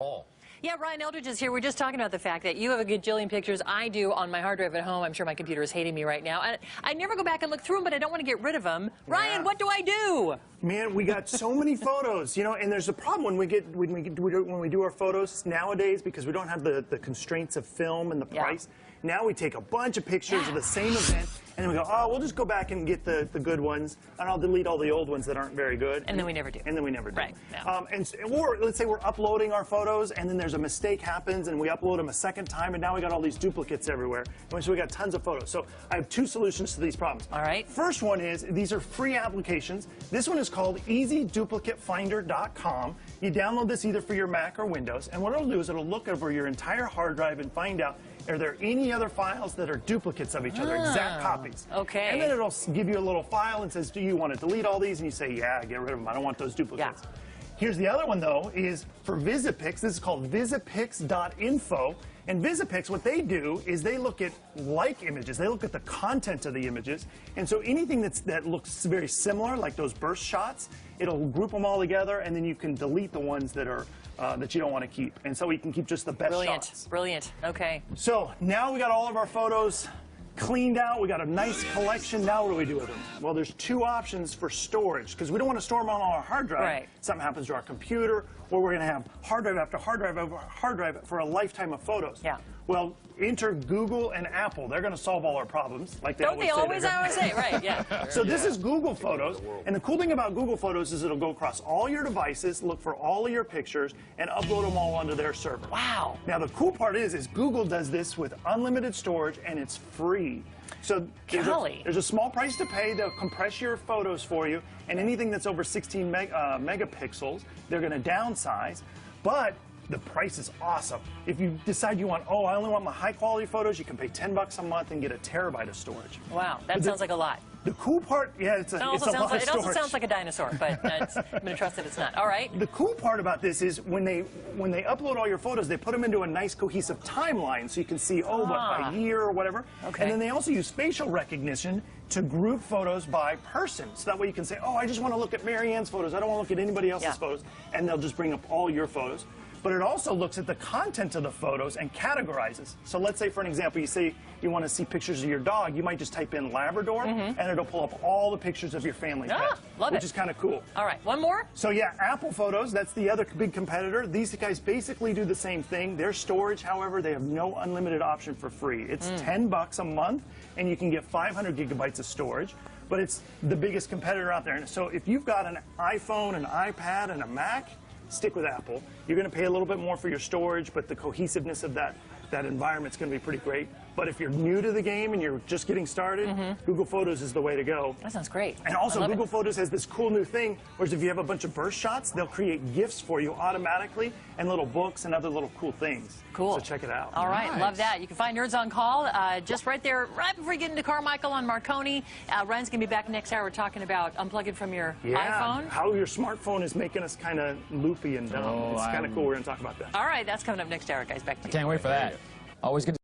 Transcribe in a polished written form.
Oh. Yeah, Ryan Eldridge is here. We're just talking about the fact that you have a gajillion pictures. I do on my hard drive at home. I'm sure my computer is hating me right now. I never go back and look through them, but I don't want to get rid of them. Ryan, what do I do? Man, we got so many photos, you know, and there's a problem when we do our photos nowadays because we don't have the constraints of film and the price. Now we take a bunch of pictures of the same event, and then we go, oh, we'll just go back and get the good ones, and I'll delete all the old ones that aren't very good. And then we never do. And then we never do. Right. Yeah. Or let's say we're uploading our photos, and then there's a mistake happens, and we upload them a second time, and now we got all these duplicates everywhere. So we got tons of photos. So I have two solutions to these problems. All right. First one is, these are free applications. This one is called EasyDuplicateFinder.com. You download this either for your Mac or Windows, and what it'll do is it'll look over your entire hard drive and find out, are there any other files that are duplicates of each other, exact copies? Okay. And then it'll give you a little file and says, do you want to delete all these? And you say, yeah, get rid of them. I don't want those duplicates. Yeah. Here's the other one, though, is for VisiPix. This is called visipix.info. And VisiPix, what they do is they look at like images. They look at the content of the images. And so anything that looks very similar, like those burst shots, it'll group them all together, and then you can delete the ones that are that you don't want to keep. And so we can keep just the best shots. Brilliant. Okay. So now we got all of our photos cleaned out. We got a nice collection. Now what do we do with them? Well, there's two options for storage, because we don't want to store them on our hard drive. Right. Something happens to our computer, or we're going to have hard drive after hard drive over hard drive for a lifetime of photos. Yeah. Well, enter Google and Apple. They're going to solve all our problems, like they Don't they always say, right? Yeah. So this is Google Photos, and the cool thing about Google Photos is it'll go across all your devices, look for all of your pictures, and upload them all onto their server. Wow. Now the cool part is Google does this with unlimited storage, and it's free. So there's a small price to pay. They'll compress your photos for you, and anything that's over 16 megapixels, they're going to downsize. But the price is awesome. If you decide you want, oh, I only want my high-quality photos, you can pay $10 a month and get a terabyte of storage. Wow, that sounds like a lot. The cool part, yeah, it's a lot of storage. It also sounds like a dinosaur, but I'm going to trust that it's not. All right. The cool part about this is when they upload all your photos, they put them into a nice cohesive timeline so you can see, oh, by year or whatever. Okay. And then they also use facial recognition to group photos by person. So that way you can say, oh, I just want to look at Mary Ann's photos. I don't want to look at anybody else's photos. And they'll just bring up all your photos. But it also looks at the content of the photos and categorizes. So let's say, for an example, you say you want to see pictures of your dog. You might just type in Labrador, and it'll pull up all the pictures of your family's pets, which is kind of cool. All right, one more? So yeah, Apple Photos, that's the other big competitor. These guys basically do the same thing. Their storage, however, they have no unlimited option for free. It's $10 a month, and you can get 500 gigabytes of storage. But it's the biggest competitor out there. And so if you've got an iPhone, an iPad, and a Mac, stick with Apple. You're going to pay a little bit more for your storage, but the cohesiveness of that environment's going to be pretty great. But if you're new to the game and you're just getting started, Google Photos is the way to go. That sounds great. And also, Google Photos has this cool new thing, whereas if you have a bunch of burst shots, they'll create GIFs for you automatically, and little books and other little cool things. Cool. So check it out. All right, love that. You can find Nerds on Call just right there, right before you get into Carmichael on Marconi. Ryan's going to be back next hour talking about unplugging from your iPhone. How your smartphone is making us kind of loopy and dumb. It's kind of cool. We're going to talk about that. All right, that's coming up next hour, guys. Back to you. Can't wait for that. Always good to